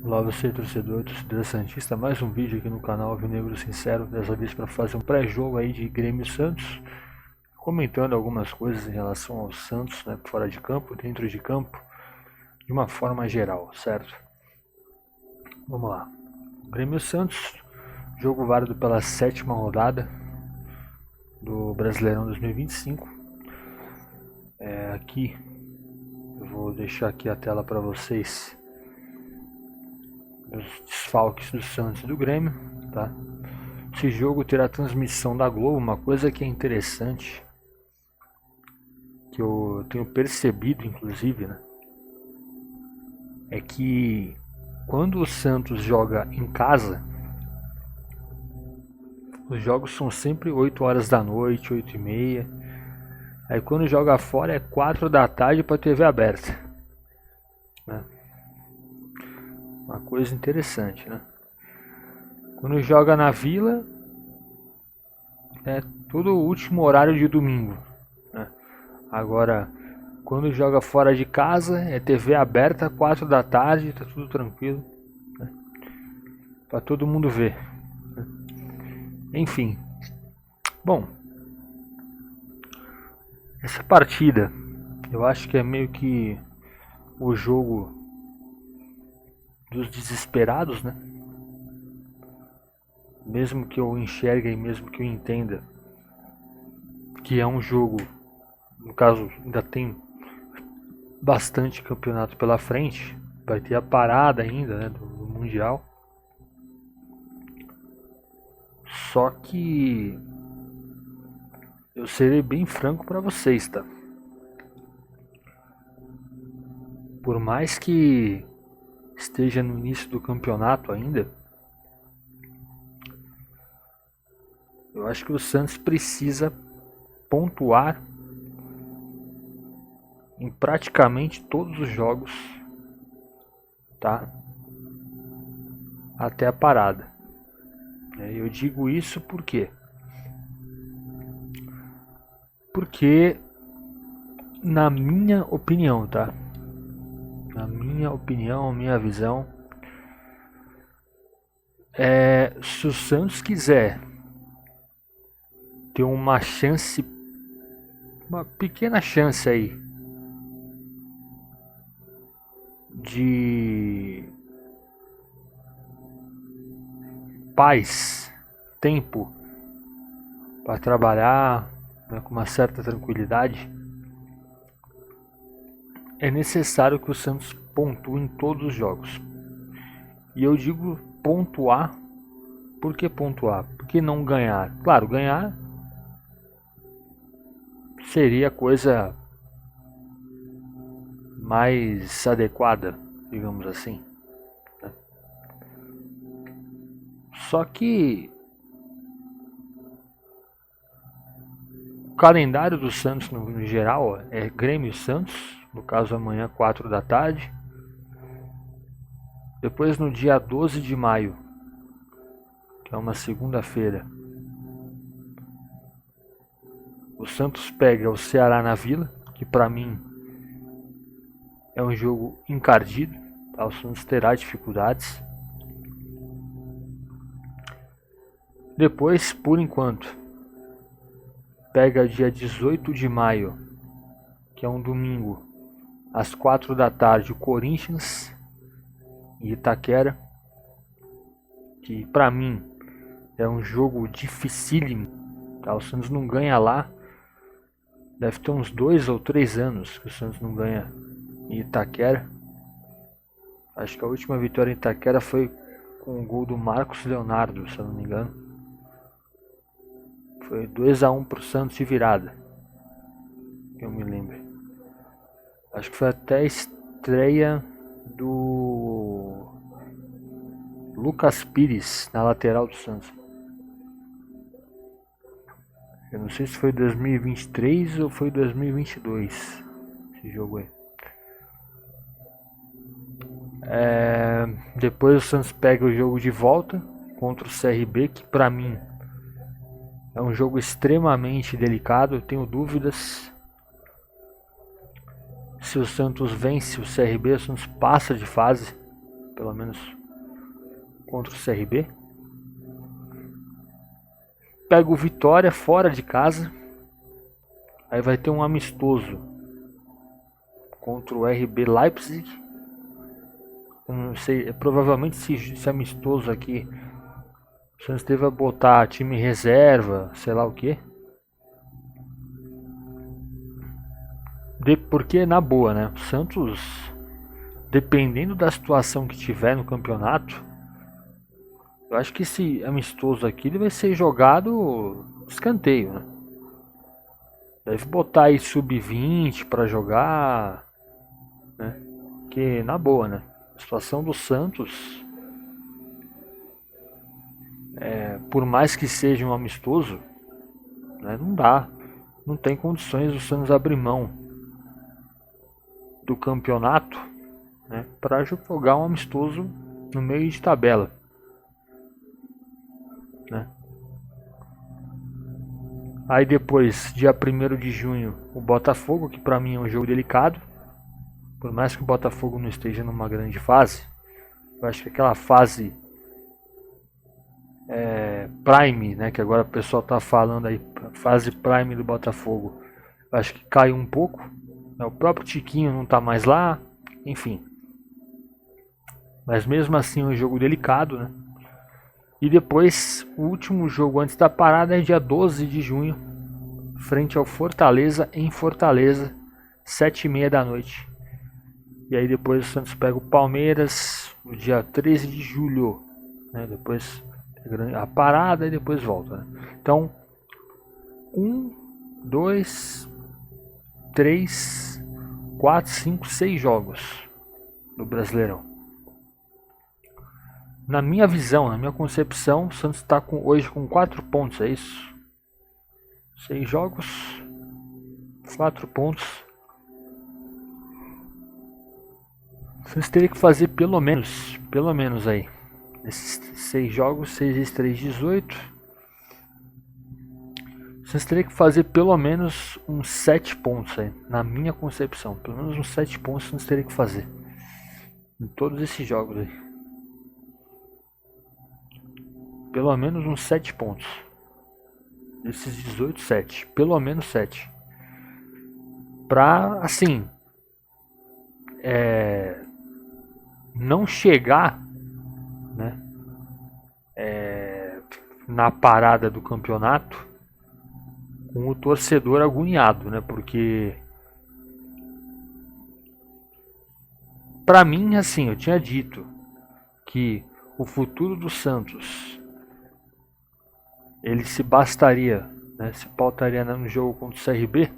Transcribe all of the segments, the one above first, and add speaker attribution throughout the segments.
Speaker 1: Olá você torcedor santista, mais um vídeo aqui no canal Alvinegro Sincero, dessa vez para fazer um pré-jogo aí de Grêmio e Santos, comentando algumas coisas em relação ao Santos, né, fora de campo, dentro de campo, de uma forma geral, certo? Vamos lá. Grêmio e Santos, jogo válido pela 7ª rodada do Brasileirão 2025. Aqui, eu vou deixar aqui a tela para vocês. Os desfalques do Santos e do Grêmio, tá? Esse jogo terá transmissão da Globo. Uma coisa que é interessante, que eu tenho percebido inclusive, né, é que quando o Santos joga em casa, os jogos são sempre 8 horas da noite, 8h30. Aí quando joga fora é 4 da tarde para TV aberta, né? Uma coisa interessante, né? Quando joga na Vila é todo o último horário de domingo, né? Agora, quando joga fora de casa é TV aberta, 4 da tarde, tá tudo tranquilo, né? Pra todo mundo ver, né? Enfim, bom, essa partida eu acho que é meio que o jogo dos desesperados, né? Mesmo que eu enxergue e mesmo que eu entenda que é um jogo, no caso ainda tem bastante campeonato pela frente, vai ter a parada ainda, né, do Mundial. Só que eu serei bem franco para vocês, tá? Por mais que esteja no início do campeonato ainda, eu acho que o Santos precisa pontuar em praticamente todos os jogos, tá? Até a parada. Eu digo isso porque na minha opinião, tá? Na minha opinião, minha visão, se o Santos quiser ter uma chance, uma pequena chance aí de paz, tempo para trabalhar, né, com uma certa tranquilidade, é necessário que o Santos pontue em todos os jogos. E eu digo pontuar. Por que pontuar? Por que não ganhar? Claro, ganhar seria a coisa mais adequada, digamos assim, né? Só que o calendário do Santos no geral é Grêmio e Santos, no caso amanhã 4 da tarde. Depois no dia 12 de maio, que é uma segunda-feira, o Santos pega o Ceará na Vila, que para mim é um jogo encardido, tá? O Santos terá dificuldades. Depois, por enquanto, pega dia 18 de maio, que é um domingo, às 4 da tarde, o Corinthians e Itaquera, que para mim é um jogo dificílimo, tá? O Santos não ganha lá, deve ter uns 2 ou 3 anos que o Santos não ganha em Itaquera. Acho que a última vitória em Itaquera foi com o gol do Marcos Leonardo, se eu não me engano. Foi 2-1 pro Santos de virada, que eu me lembro. Acho que foi até a estreia do Lucas Pires na lateral do Santos. Eu não sei se foi 2023 ou foi 2022 esse jogo aí. Depois o Santos pega o jogo de volta contra o CRB, que pra mim é um jogo extremamente delicado. Eu tenho dúvidas se o Santos vence o CRB, o Santos passa de fase. pelo menos contra o CRB. Pega o Vitória fora de casa. Aí vai ter um amistoso contra o RB Leipzig. Eu não sei, provavelmente esse amistoso aqui, o Santos deve botar time reserva, sei lá o que. Porque na boa, né? O Santos, dependendo da situação que tiver no campeonato, eu acho que esse amistoso aqui ele vai ser jogado escanteio, né? Deve botar aí sub-20 para jogar, né? Que na boa, né? A situação do Santos, por mais que seja um amistoso, né, não dá. Não tem condições do Santos abrir mão do campeonato, né, para jogar um amistoso no meio de tabela, né? Aí depois, dia 1º de junho, o Botafogo, que para mim é um jogo delicado. Por mais que o Botafogo não esteja numa grande fase, eu acho que aquela fase Prime, né, que agora o pessoal tá falando aí, fase Prime do Botafogo, eu acho que caiu um pouco. O próprio Tiquinho não tá mais lá, enfim. Mas mesmo assim é um jogo delicado, né? E depois, o último jogo antes da parada é dia 12 de junho, frente ao Fortaleza, em Fortaleza, 7h30 da noite. E aí depois o Santos pega o Palmeiras no dia 13 de julho, né? Depois a parada e depois volta, né? Então, 1, 2, 3, 4, 5, 6 jogos do Brasileirão. Na minha visão, na minha concepção, o Santos está hoje com 4 pontos, é isso? 6 jogos, 4 pontos. O Santos teria que fazer pelo menos aí, nesses 6 jogos, 6 vezes 3, 18. O Santos teria que fazer pelo menos uns 7 pontos aí, na minha concepção. Pelo menos uns 7 pontos o Santos teria que fazer em todos esses jogos aí. Pelo menos uns 7 pontos. Desses 18, 7. Pelo menos 7. Pra, assim, não chegar, né, na parada do campeonato com o torcedor agoniado, né? Porque pra mim, assim, eu tinha dito que o futuro do Santos ele se bastaria, né, se pautaria no jogo contra o CRB.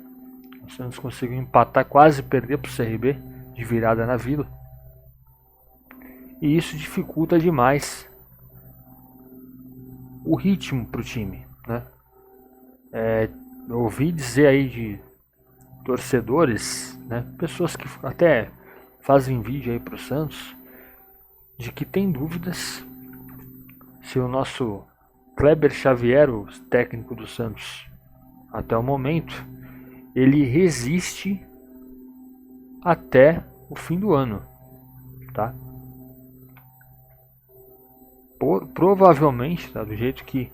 Speaker 1: O Santos conseguiu empatar, quase perder para o CRB de virada na Vila. E isso dificulta demais o ritmo para o time, né? Eu ouvi dizer aí de torcedores, né, pessoas que até fazem vídeo aí para o Santos, de que tem dúvidas se o nosso Kleber Xavier, o técnico do Santos, até o momento, ele resiste até o fim do ano, tá? Provavelmente, tá, do jeito que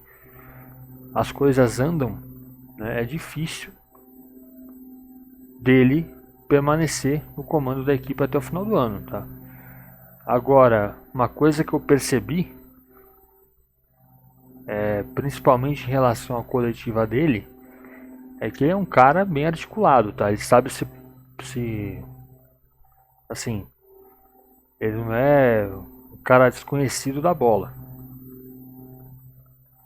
Speaker 1: as coisas andam, né, é difícil dele permanecer no comando da equipe até o final do ano, tá? Agora, uma coisa que eu percebi, principalmente em relação à coletiva dele, é que ele é um cara bem articulado, tá? Ele sabe se assim, ele não é um cara desconhecido da bola.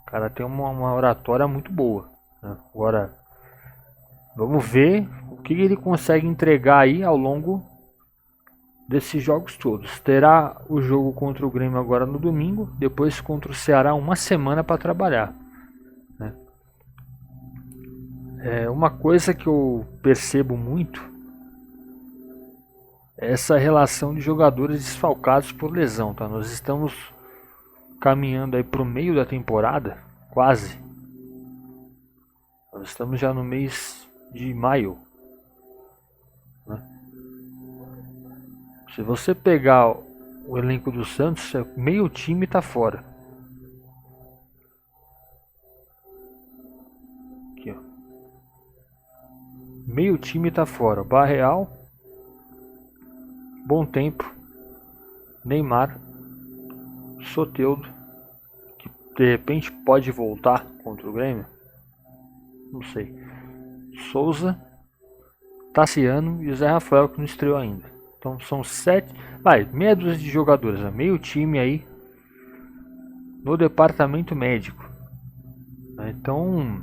Speaker 1: O cara tem uma oratória muito boa, né? Agora, vamos ver o que ele consegue entregar aí ao longo desses jogos todos. Terá o jogo contra o Grêmio agora no domingo, depois contra o Ceará uma semana para trabalhar, né? Uma coisa que eu percebo muito é essa relação de jogadores desfalcados por lesão, tá? Nós estamos caminhando aí para o meio da temporada, quase. Nós estamos já no mês de maio, né? Se você pegar o elenco do Santos, meio time tá fora. Aqui, ó. Meio time tá fora. Barreal, Bom Tempo, Neymar, Soteldo, que de repente pode voltar contra o Grêmio. Não sei. Souza, Tassiano e o Zé Rafael, que não estreou ainda. Então são 7, meia dúzia de jogadores, né? Meio time aí no departamento médico. Então,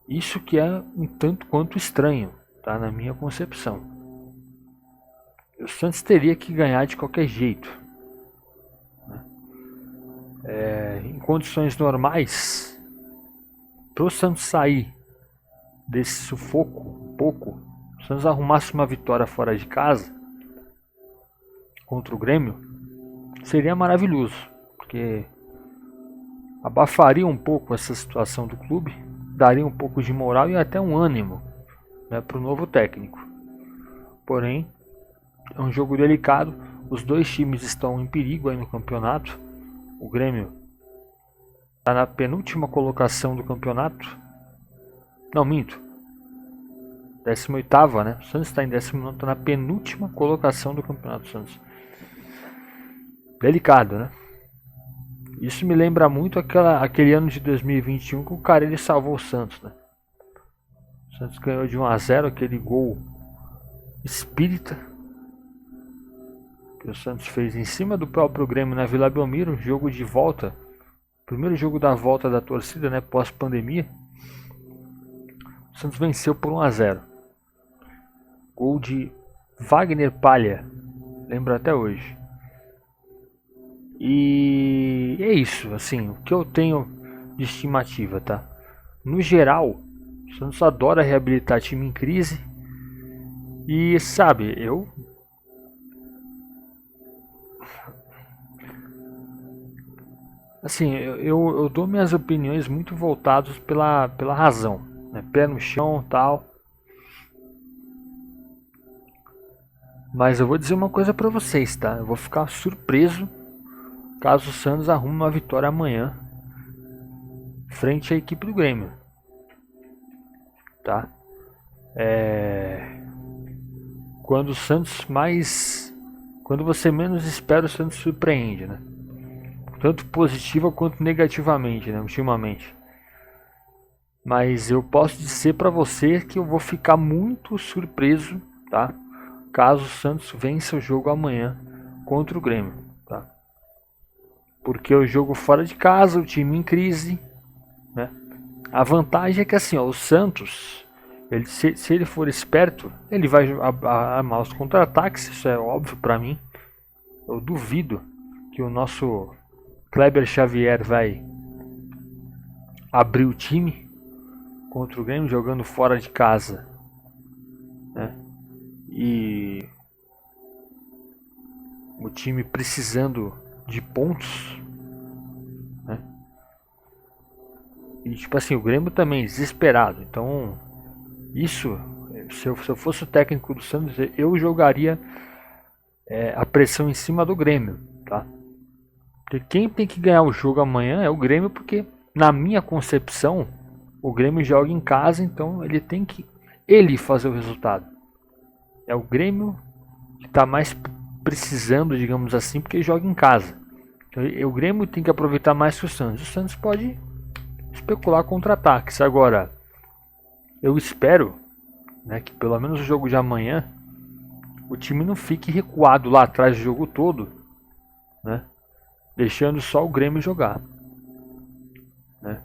Speaker 1: isso que é um tanto quanto estranho, tá? Na minha concepção. O Santos teria que ganhar de qualquer jeito. Em condições normais, para o Santos sair desse sufoco um pouco, se o Santos arrumasse uma vitória fora de casa contra o Grêmio, seria maravilhoso, porque abafaria um pouco essa situação do clube, daria um pouco de moral e até um ânimo, né, para o novo técnico. Porém, é um jogo delicado, os dois times estão em perigo aí no campeonato. O Grêmio está na penúltima colocação do campeonato. Não, minto. 18ª, né? O Santos está em 19º, está na penúltima colocação do campeonato. Santos. Delicado, né? Isso me lembra muito aquele ano de 2021 que o cara ele salvou o Santos, né? O Santos ganhou de 1-0, aquele gol espírita que o Santos fez em cima do próprio Grêmio na Vila Belmiro, jogo de volta, primeiro jogo da volta da torcida, né, pós-pandemia. O Santos venceu por 1-0. Gol de Wagner Palha, lembro até hoje. E é isso, assim, o que eu tenho de estimativa, tá? No geral, o Santos adora reabilitar time em crise. E sabe, assim, eu dou minhas opiniões muito voltadas pela razão, né? Pé no chão, tal. Mas eu vou dizer uma coisa pra vocês, tá? Eu vou ficar surpreso caso o Santos arrume uma vitória amanhã frente à equipe do Grêmio, tá? Quando o Santos quando você menos espera, o Santos surpreende, né? Tanto positiva quanto negativamente, né? Ultimamente. Mas eu posso dizer pra você que eu vou ficar muito surpreso, tá? Caso o Santos vença o jogo amanhã contra o Grêmio, tá? Porque o jogo fora de casa, o time em crise, né? A vantagem é que assim, ó, o Santos, se ele for esperto, ele vai armar os contra-ataques, isso é óbvio pra mim. Eu duvido que o nosso Kleber Xavier vai abrir o time contra o Grêmio jogando fora de casa, né? E o time precisando de pontos, né? E tipo assim, o Grêmio também desesperado. Então, isso, se eu fosse o técnico do Santos, eu jogaria a pressão em cima do Grêmio, tá? Porque quem tem que ganhar o jogo amanhã é o Grêmio, porque na minha concepção o Grêmio joga em casa, então ele tem que fazer o resultado. É o Grêmio que está mais precisando, digamos assim, porque joga em casa. Então, o Grêmio tem que aproveitar mais que o Santos. O Santos pode especular contra-ataques. Agora, eu espero, né, que pelo menos o jogo de amanhã o time não fique recuado lá atrás do jogo todo, né, deixando só o Grêmio jogar, né.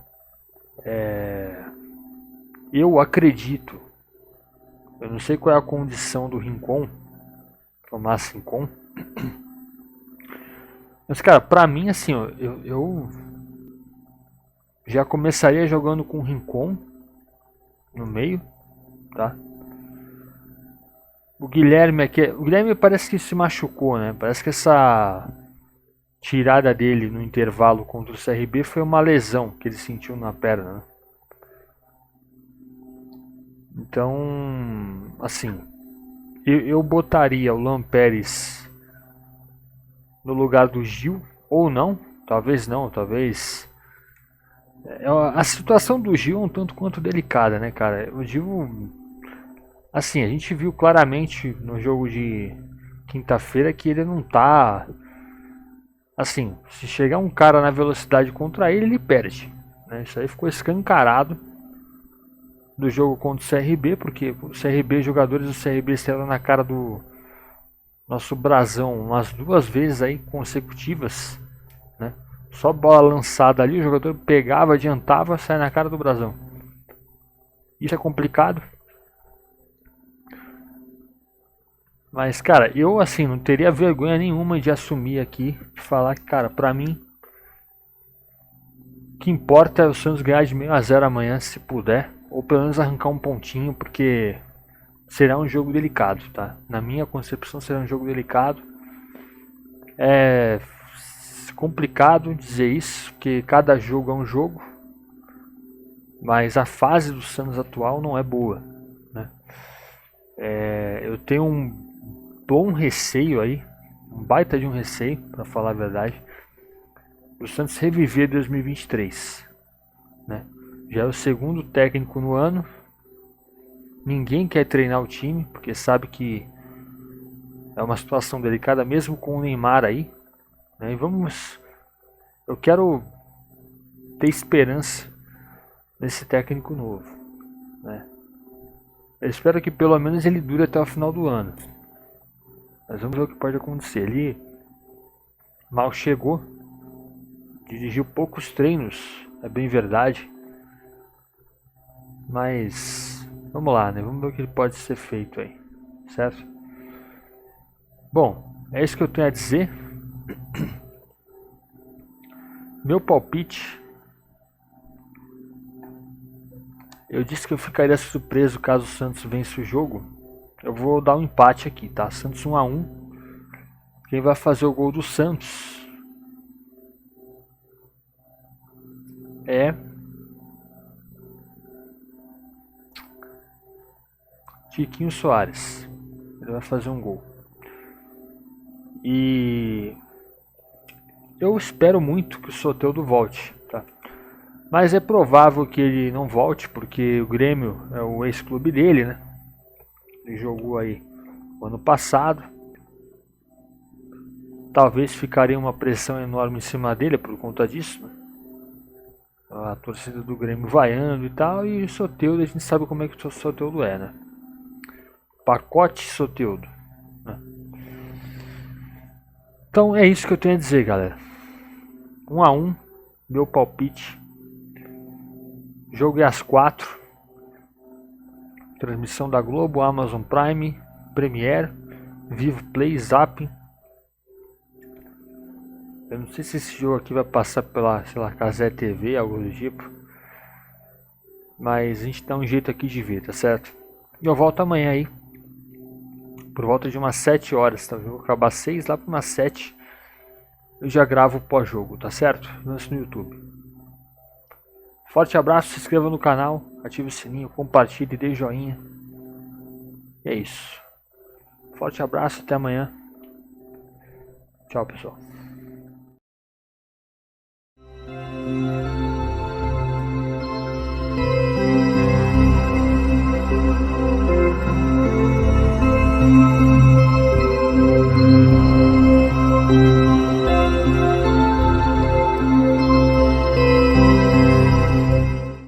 Speaker 1: Eu acredito, eu não sei qual é a condição do Rincon, Tomás Rincon, mas cara, pra mim assim, ó, eu já começaria jogando com o Rincon no meio, tá? O Guilherme parece que se machucou, né? Parece que essa tirada dele no intervalo contra o CRB foi uma lesão que ele sentiu na perna, né? Então, assim, eu botaria o Luan Pérez no lugar do Gil, ou não, talvez. A situação do Gil é um tanto quanto delicada, né, cara? O Gil, assim, a gente viu claramente no jogo de quinta-feira que ele não tá. Assim, se chegar um cara na velocidade contra ele, ele perde. Né? Isso aí ficou escancarado do jogo contra o CRB, porque o CRB, jogadores do CRB estavam na cara do nosso brasão umas 2 vezes aí consecutivas, né? Só bola lançada ali, o jogador pegava, adiantava, sai na cara do brasão. Isso é complicado. Mas, cara, eu assim, não teria vergonha nenhuma de assumir aqui, de falar que, cara, pra mim, o que importa é o Santos ganhar de 1-0 amanhã, se puder, ou pelo menos arrancar um pontinho, porque será um jogo delicado, tá? Na minha concepção será um jogo delicado. É complicado dizer isso, porque cada jogo é um jogo, mas a fase do Santos atual não é boa, né? Eu tenho um bom receio aí, um baita de um receio, para falar a verdade, do Santos reviver 2023, né? Já é o segundo técnico no ano, ninguém quer treinar o time, porque sabe que é uma situação delicada, mesmo com o Neymar aí, né? Eu quero ter esperança nesse técnico novo, né? Eu espero que pelo menos ele dure até o final do ano. Mas vamos ver o que pode acontecer. Ele mal chegou, dirigiu poucos treinos, é bem verdade. Mas vamos lá, né? Vamos ver o que pode ser feito aí, certo? Bom, é isso que eu tenho a dizer. Meu palpite, eu disse que eu ficaria surpreso caso o Santos vença o jogo. Eu vou dar um empate aqui, tá? Santos 1-1. Quem vai fazer o gol do Santos é Tiquinho Soares. Ele vai fazer um gol. E eu espero muito que o Soteldo volte, tá? Mas é provável que ele não volte, porque o Grêmio é o ex-clube dele, né? Ele jogou aí o ano passado. Talvez ficaria uma pressão enorme em cima dele por conta disso, né? A torcida do Grêmio vaiando e tal, e o Soteldo, a gente sabe como é que o Soteldo é, né? Pacote Soteldo, né? Então é isso que eu tenho a dizer, galera. 1-1, meu palpite. Jogo é às 4. Transmissão da Globo, Amazon Prime, Premiere, Vivo Play, Zap. Eu não sei se esse jogo aqui vai passar pela, sei lá, Cazé TV, algo do tipo. Mas a gente dá um jeito aqui de ver, tá certo? E eu volto amanhã aí. Por volta de umas 7 horas, tá? Eu vou acabar 6 lá para umas 7. Eu já gravo o pós-jogo, tá certo? Lance no YouTube. Forte abraço, se inscreva no canal, ative o sininho, compartilhe, dê joinha. E é isso. Forte abraço, até amanhã. Tchau, pessoal.